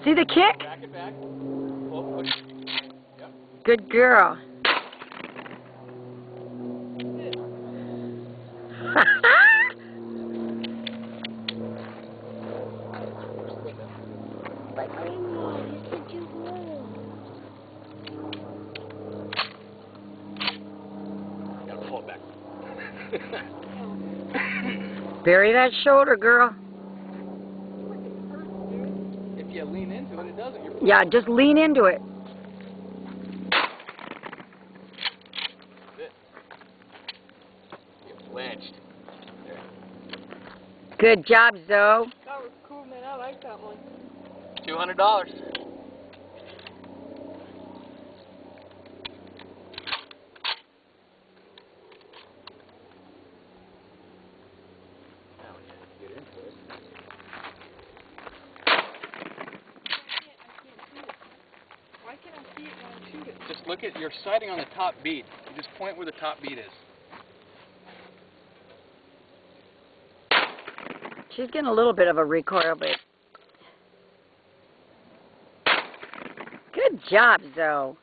See the kick? Back it back. Pull, push. Yep. Good girl. But Grandma, you said you would. Gotta pull it back. Bury that shoulder, girl. If you lean into it, it doesn't. Yeah, just lean into it. That's it. You're wedged. There. Good job, Zoe. That was cool, man. I like that one. $200. Why can't I see it when I shoot it? Just look at your sighting on the top bead. You just point where the top bead is. She's getting a little bit of a recoil, but good job, Zoe.